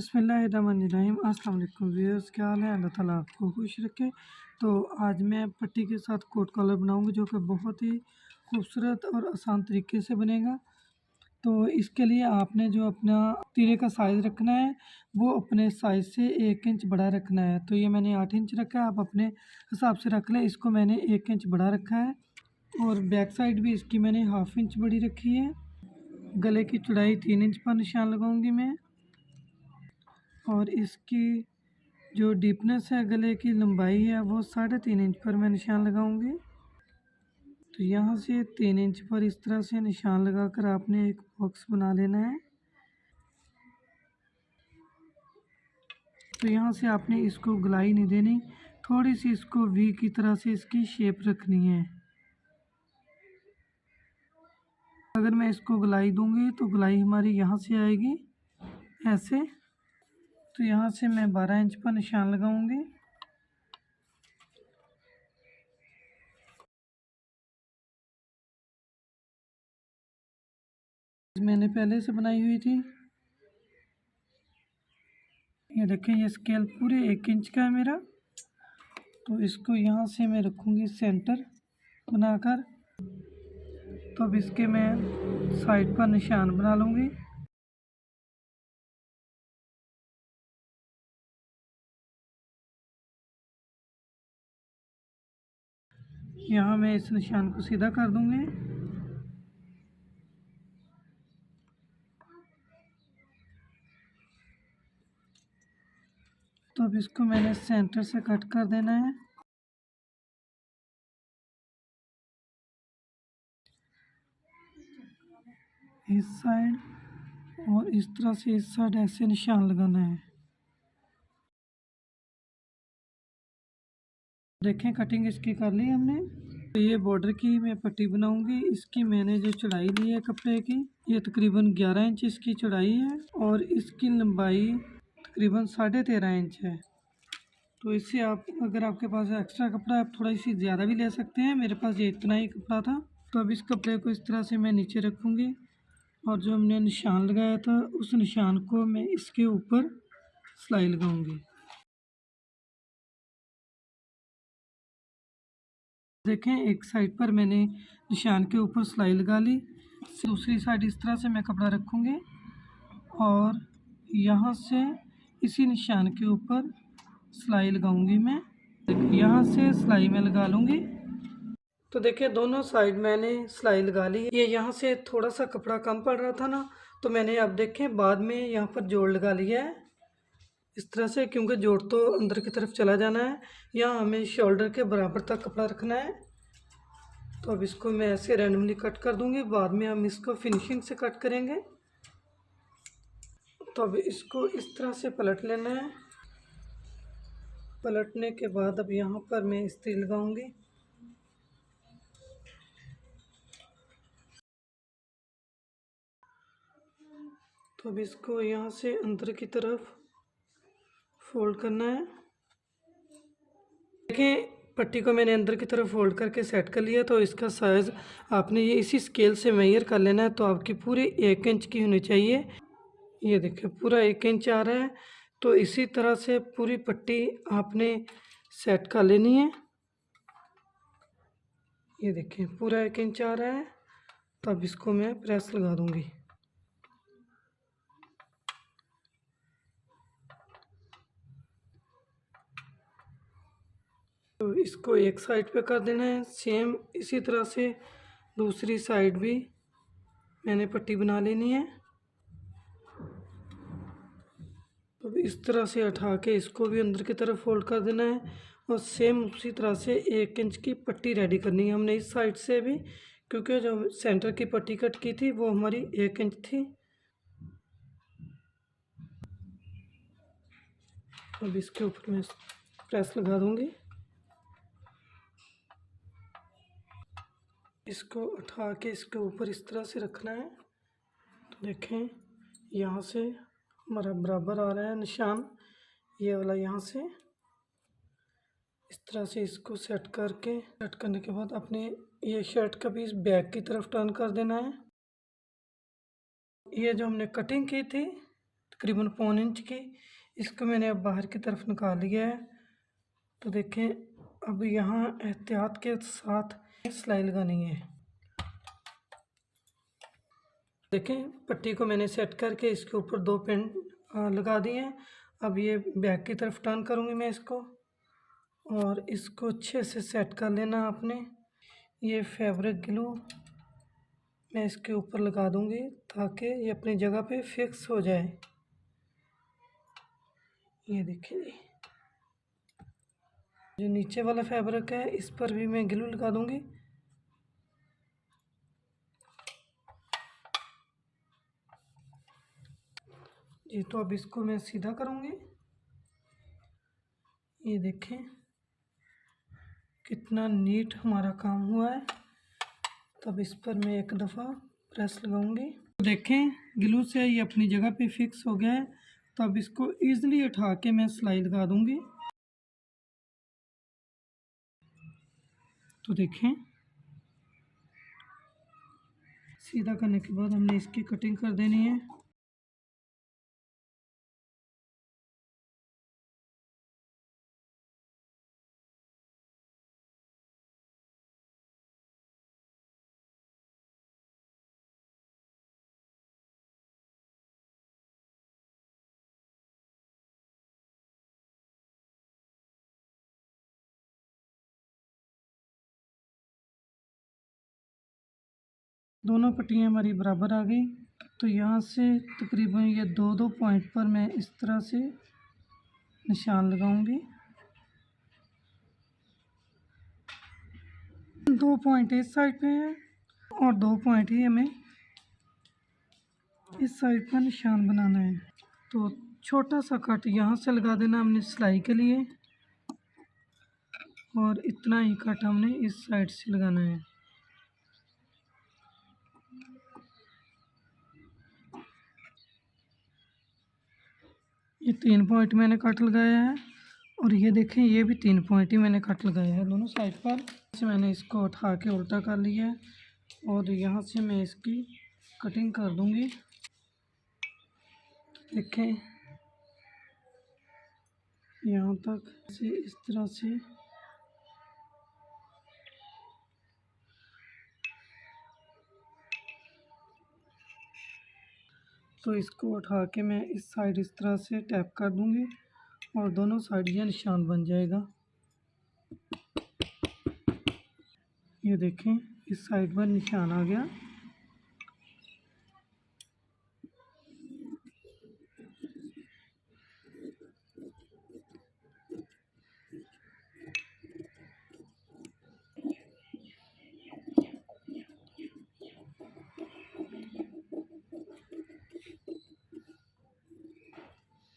बिस्मिल्लाहिर्रहमानिर्रहीम। अस्सलाम वालेकुम व्यूअर्स, क्या हाल है? अल्लाह ताला आपको खुश रखे। तो आज मैं पट्टी के साथ कोट कॉलर बनाऊंगा जो कि बहुत ही खूबसूरत और आसान तरीके से बनेगा। तो इसके लिए आपने जो अपना तीरे का साइज़ रखना है वो अपने साइज़ से 1 इंच बड़ा रखना है। तो ये मैंने 8 इंच रखा है, आप अपने हिसाब से रख लें। इसको मैंने 1 इंच बड़ा रखा है और बैक साइड भी इसकी मैंने हाफ इंच बड़ी रखी है। गले की चौड़ाई 3 इंच पर निशान लगाऊंगी मैं, और इसकी जो डीपनेस है, गले की लंबाई है, वो 3.5 इंच पर मैं निशान लगाऊंगी। तो यहाँ से 3 इंच पर इस तरह से निशान लगाकर आपने एक बॉक्स बना लेना है। तो यहाँ से आपने इसको गोलाई नहीं देनी, थोड़ी सी इसको वी की तरह से इसकी शेप रखनी है। अगर मैं इसको गोलाई दूंगी तो गोलाई हमारी यहाँ से आएगी ऐसे। तो यहाँ से मैं 12 इंच पर निशान लगाऊंगी। मैंने पहले से बनाई हुई थी। ये देखें, ये स्केल पूरे 1 इंच का है मेरा। तो इसको यहाँ से मैं रखूँगी सेंटर बनाकर। तो अब इसके मैं साइड पर निशान बना लूँगी। यहाँ मैं इस निशान को सीधा कर दूँगी। तो अब इसको मैंने सेंटर से कट कर देना है। इस साइड और इस तरह से इस साइड ऐसे निशान लगाना है। देखें, कटिंग इसकी कर ली हमने। तो ये बॉर्डर की मैं पट्टी बनाऊंगी। इसकी मैंने जो चौड़ाई ली है कपड़े की, ये तकरीबन 11 इंच इसकी चौड़ाई है और इसकी लंबाई तकरीबन 13.5 इंच है। तो इससे आप, अगर आपके पास एक्स्ट्रा कपड़ा है, आप थोड़ा सी ज़्यादा भी ले सकते हैं। मेरे पास ये इतना ही कपड़ा था। तो अब इस कपड़े को इस तरह से मैं नीचे रखूँगी और जो हमने निशान लगाया था उस निशान को मैं इसके ऊपर सिलाई लगाऊंगी। देखें, एक साइड पर मैंने निशान के ऊपर सिलाई लगा ली। दूसरी साइड इस तरह से मैं कपड़ा रखूँगी और यहाँ से इसी निशान के ऊपर सिलाई लगाऊंगी मैं। यहाँ से सिलाई में लगा लूँगी। तो देखिए, दोनों साइड मैंने सिलाई लगा ली। ये यहाँ से थोड़ा सा कपड़ा कम पड़ रहा था ना, तो मैंने अब देखें बाद में यहाँ पर जोड़ लगा लिया है इस तरह से, क्योंकि जोड़ तो अंदर की तरफ चला जाना है। यहाँ हमें शोल्डर के बराबर तक कपड़ा रखना है। तो अब इसको मैं ऐसे रैंडमली कट कर दूंगी, बाद में हम इसको फिनिशिंग से कट करेंगे। तो अब इसको इस तरह से पलट लेना है। पलटने के बाद अब यहाँ पर मैं इस्त्री लगाऊंगी। तो अब इसको यहाँ से अंदर की तरफ फोल्ड करना है। देखें, पट्टी को मैंने अंदर की तरफ फोल्ड करके सेट कर लिया। तो इसका साइज़ आपने ये इसी स्केल से मेजर कर लेना है। तो आपकी पूरी 1 इंच की होनी चाहिए। ये देखिए, पूरा 1 इंच आ रहा है। तो इसी तरह से पूरी पट्टी आपने सेट कर लेनी है। ये देखिए, पूरा 1 इंच आ रहा है। तो अब इसको मैं प्रेस लगा दूंगी। तो इसको एक साइड पे कर देना है। सेम इसी तरह से दूसरी साइड भी मैंने पट्टी बना लेनी है। तो इस तरह से उठा के इसको भी अंदर की तरफ फोल्ड कर देना है और सेम उसी तरह से 1 इंच की पट्टी रेडी करनी है हमने इस साइड से भी, क्योंकि जो सेंटर की पट्टी कट की थी वो हमारी 1 इंच थी। अब इसके ऊपर मैं प्रेस लगा दूंगी। इसको उठा के इसके ऊपर इस तरह से रखना है। तो देखें, यहाँ से हमारा बराबर आ रहा है निशान, ये वाला यहाँ से। इस तरह से इसको सेट करने के बाद अपने ये शर्ट का पीस बैक की तरफ टर्न कर देना है। ये जो हमने कटिंग की थी तकरीबन पौन इंच की। इसको मैंने अब बाहर की तरफ निकाल लिया है। तो देखें, अब यहाँ एहतियात के साथ सिलाई लगानी है। देखें, पट्टी को मैंने सेट करके इसके ऊपर 2 पिन लगा दिए हैं। अब ये बैक की तरफ टर्न करूँगी मैं इसको, और इसको अच्छे से सेट कर लेना आपने। ये फैब्रिक ग्लू मैं इसके ऊपर लगा दूँगी ताकि ये अपनी जगह पे फिक्स हो जाए। ये देखिए, जो नीचे वाला फैब्रिक है इस पर भी मैं ग्लू लगा दूँगी। जी, तो अब इसको मैं सीधा करूँगी। ये देखें कितना नीट हमारा काम हुआ है। तब इस पर मैं एक दफ़ा प्रेस लगाऊंगी। तो देखें, ग्लू से ये अपनी जगह पे फिक्स हो गया है। तो अब इसको ईज़िली उठा के मैं सिलाई लगा दूंगी। तो देखें, सीधा करने के बाद हमने इसकी कटिंग कर देनी है। दोनों पट्टियाँ हमारी बराबर आ गई। तो यहाँ से तकरीबन ये 2-2 पॉइंट पर मैं इस तरह से निशान लगाऊंगी। 2 पॉइंट इस साइड पे है और 2 पॉइंट ही हमें इस साइड पर निशान बनाना है। तो छोटा सा कट यहाँ से लगा देना हमने सिलाई के लिए, और इतना ही कट हमने इस साइड से लगाना है। ये 3 पॉइंट मैंने कट लगाया है, और ये देखें ये भी 3 पॉइंट ही मैंने कट लगाया है दोनों साइड पर। से मैंने इसको उठा के उल्टा कर लिया है, और यहाँ से मैं इसकी कटिंग कर दूँगी। देखें, यहाँ तक से इस तरह से तो इसको उठा के मैं इस साइड इस तरह से टैप कर दूँगी, और दोनों साइड ये निशान बन जाएगा। ये देखें, इस साइड पर निशान आ गया।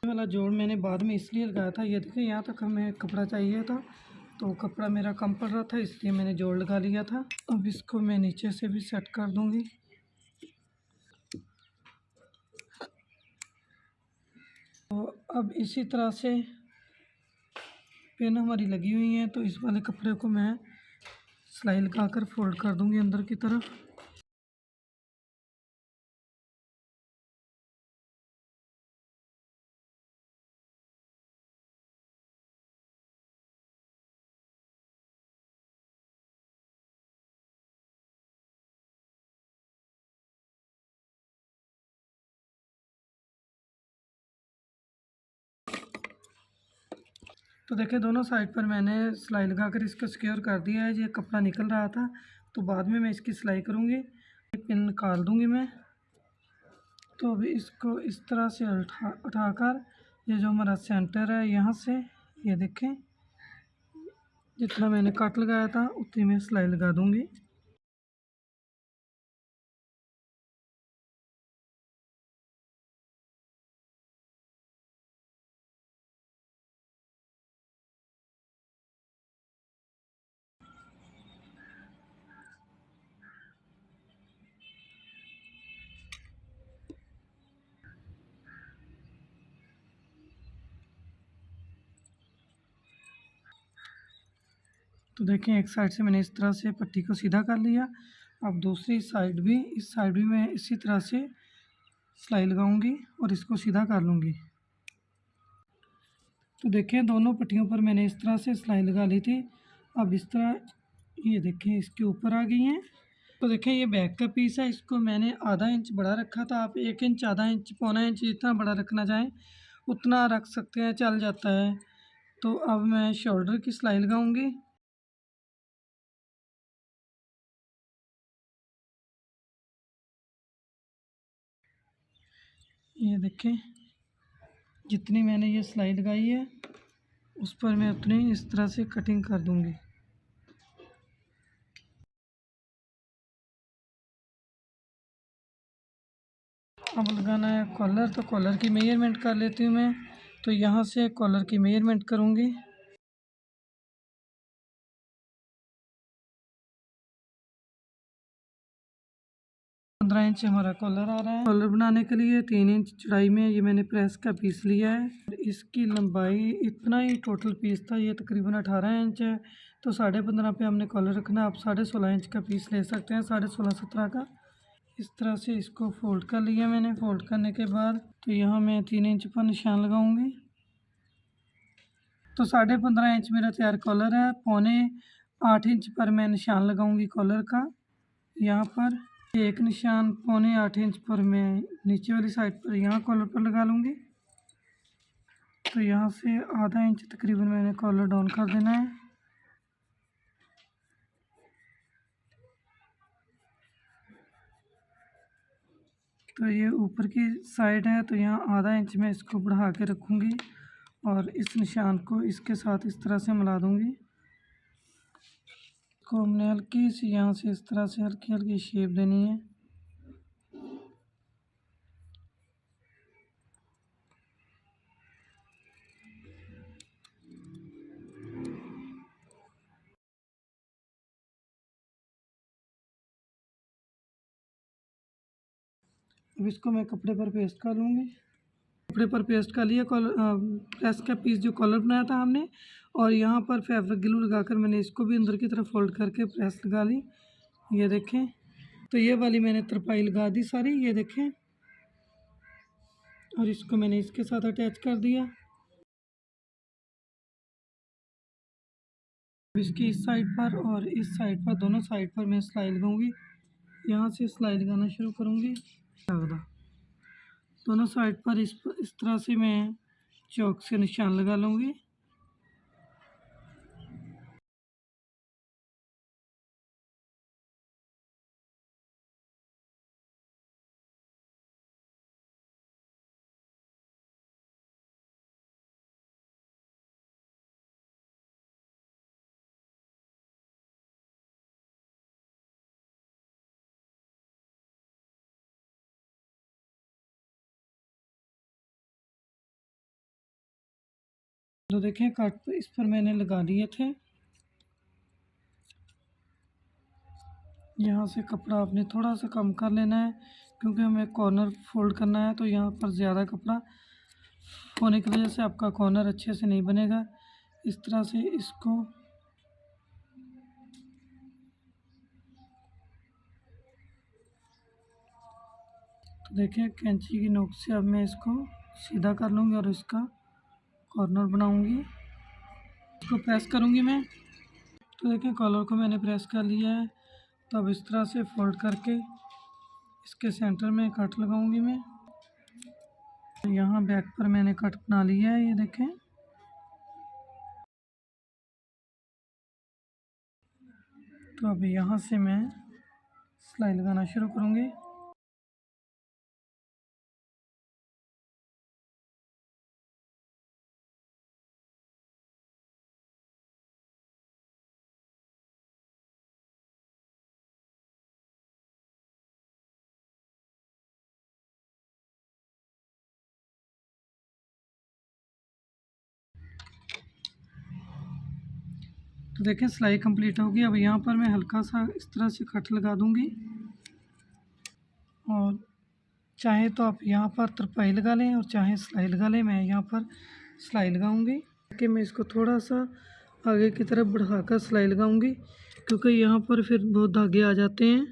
वाला जोड़ मैंने बाद में इसलिए लगाया था। ये देखिए, यहाँ तक हमें कपड़ा चाहिए था, तो कपड़ा मेरा कम पड़ रहा था, इसलिए मैंने जोड़ लगा लिया था। अब इसको मैं नीचे से भी सेट कर दूँगी। तो अब इसी तरह से पिन हमारी लगी हुई हैं, तो इस वाले कपड़े को मैं सिलाई लगाकर फोल्ड कर दूँगी अंदर की तरफ। तो देखिए, दोनों साइड पर मैंने सिलाई लगाकर इसको सिक्योर कर दिया है। ये कपड़ा निकल रहा था, तो बाद में मैं इसकी सिलाई करूँगी। पिन निकाल दूँगी मैं। तो अभी इसको इस तरह से उठाकर ये जो हमारा सेंटर है यहाँ से, ये देखें जितना मैंने कट लगाया था उतनी मैं सिलाई लगा दूँगी। तो देखें, एक साइड से मैंने इस तरह से पट्टी को सीधा कर लिया। अब दूसरी साइड भी, इस साइड भी मैं इसी तरह से सिलाई लगाऊंगी और इसको सीधा कर लूँगी। तो देखें दोनों पट्टियों पर मैंने इस तरह से सिलाई लगा ली थी। अब इस तरह ये देखें इसके ऊपर आ गई हैं। तो देखें ये बैक का पीस है, इसको मैंने आधा इंच बड़ा रखा था। आप 1 इंच, आधा इंच, पौना इंच जितना बड़ा रखना चाहें उतना रख सकते हैं, चल जाता है। तो अब मैं शोल्डर की सिलाई लगाऊंगी। ये देखें जितनी मैंने ये सिलाई लगाई है उस पर मैं उतनी इस तरह से कटिंग कर दूंगी। अब लगाना है कॉलर, तो कॉलर की मेजरमेंट कर लेती हूँ मैं। तो यहाँ से कॉलर की मेजरमेंट करूँगी। 15 इंच हमारा कॉलर आ रहा है। कॉलर बनाने के लिए 3 इंच चौड़ाई में ये मैंने प्रेस का पीस लिया है। इसकी लंबाई इतना ही टोटल पीस था, ये तकरीबन 18 इंच है। तो 15.5 पे हमने कॉलर रखना। आप 16.5 इंच का पीस ले सकते हैं, 16.5-17 का। इस तरह से इसको फोल्ड कर लिया मैंने। फोल्ड करने के बाद तो यहाँ मैं 3 इंच पर निशान लगाऊंगी। तो 15.5 इंच मेरा तैयार कॉलर है। 7.25 इंच पर मैं निशान लगाऊंगी कॉलर का। यहाँ पर एक निशान 7.25 इंच पर मैं नीचे वाली साइड पर यहाँ कॉलर पर लगा लूँगी। तो यहाँ से आधा इंच तकरीबन मैंने कॉलर डाउन कर देना है। तो ये ऊपर की साइड है, तो यहाँ आधा इंच मैं इसको बढ़ा के रखूँगी और इस निशान को इसके साथ इस तरह से मिला दूँगी। इसको हमने हल्की सी यहाँ से इस तरह से हल्की हल्की शेप देनी है। अब इसको मैं कपड़े पर पेस्ट कर लूँगी। कपड़े पर पेस्ट कर लिया प्रेस का पीस जो कॉलर बनाया था हमने, और यहाँ पर फैब्रिक ग्लू लगाकर मैंने इसको भी अंदर की तरफ फोल्ड करके प्रेस लगा ली। ये देखें, तो ये वाली मैंने तरपाई लगा दी सारी, ये देखें। और इसको मैंने इसके साथ अटैच कर दिया। इसकी इस साइड पर और इस साइड पर, दोनों साइड पर मैं सिलाई लगाऊंगी। यहाँ से सिलाई लगाना शुरू करूँगी। दोनों साइड पर इस तरह से मैं चौक से निशान लगा लूँगी। तो देखें कट इस पर मैंने लगा दिए थे। यहाँ से कपड़ा आपने थोड़ा सा कम कर लेना है, क्योंकि हमें कॉर्नर फोल्ड करना है। तो यहाँ पर ज़्यादा कपड़ा होने की वजह से आपका कॉर्नर अच्छे से नहीं बनेगा। इस तरह से इसको तो देखें कैंची की नोक से अब मैं इसको सीधा कर लूँगी और इसका कॉर्नर बनाऊँगी। इसको प्रेस करूँगी मैं। तो देखें कॉलर को मैंने प्रेस कर लिया है। तो अब इस तरह से फोल्ड करके इसके सेंटर में कट लगाऊंगी मैं। तो यहाँ बैक पर मैंने कट बना लिया है, ये देखें। तो अब यहाँ से मैं सिलाई लगाना शुरू करूँगी। तो देखें सिलाई कंप्लीट होगी। अब यहाँ पर मैं हल्का सा इस तरह से कट लगा दूँगी, और चाहे तो आप यहाँ पर तरपाई लगा लें और चाहे सिलाई लगा लें। मैं यहाँ पर सिलाई लगाऊंगी कि मैं इसको थोड़ा सा आगे की तरफ बढ़ाकर सिलाई लगाऊंगी, क्योंकि यहाँ पर फिर बहुत धागे आ जाते हैं।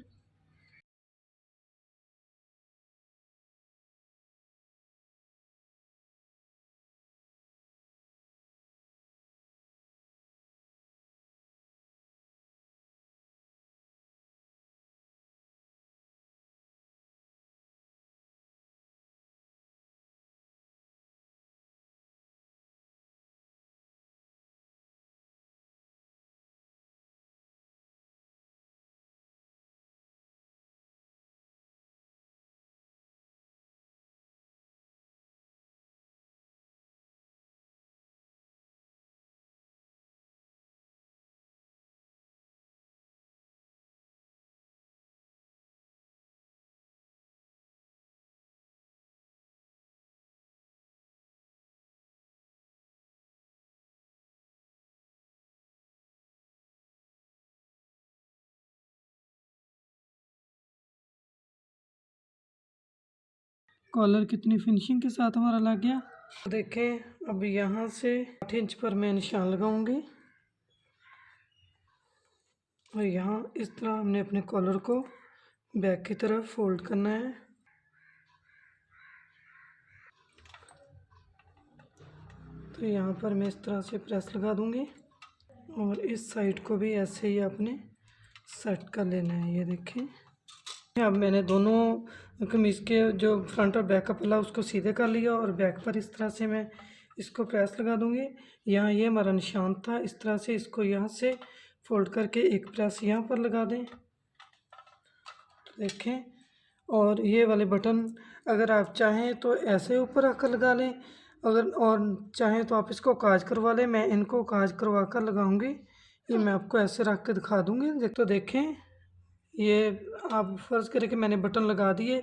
कॉलर कितनी फिनिशिंग के साथ हमारा लग गया। तो देखें अब यहाँ से 8 इंच पर मैं निशान लगाऊंगी और यहाँ इस तरह हमने अपने कॉलर को बैक की तरफ फोल्ड करना है। तो यहाँ पर मैं इस तरह से प्रेस लगा दूंगी और इस साइड को भी ऐसे ही आपने सेट कर लेना है। ये देखें अब मैंने दोनों कमीज़ के जो फ्रंट और बैक का पल्ला उसको सीधे कर लिया और बैक पर इस तरह से मैं इसको प्रेस लगा दूंगी। यहाँ ये हमारा निशान था, इस तरह से इसको यहाँ से फोल्ड करके एक प्रेस यहाँ पर लगा दें। देखें और ये वाले बटन अगर आप चाहें तो ऐसे ऊपर रखकर लगा लें, अगर और चाहें तो आप इसको काज करवा लें। मैं इनको काज करवा कर लगाऊंगी, ये मैं आपको ऐसे रख के दिखा दूंगी। तो देखें ये आप फ़र्ज़ करें कि मैंने बटन लगा दिए,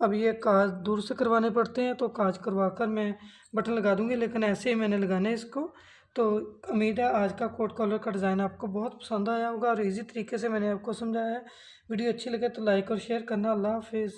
अब ये काज दूर से करवाने पड़ते हैं तो काज करवा कर मैं बटन लगा दूंगी, लेकिन ऐसे ही मैंने लगाना है इसको। तो उम्मीद है आज का कोट कॉलर का डिज़ाइन आपको बहुत पसंद आया होगा और इजी तरीके से मैंने आपको समझाया है। वीडियो अच्छी लगे तो लाइक और शेयर करना। अल्लाह हाफिज़।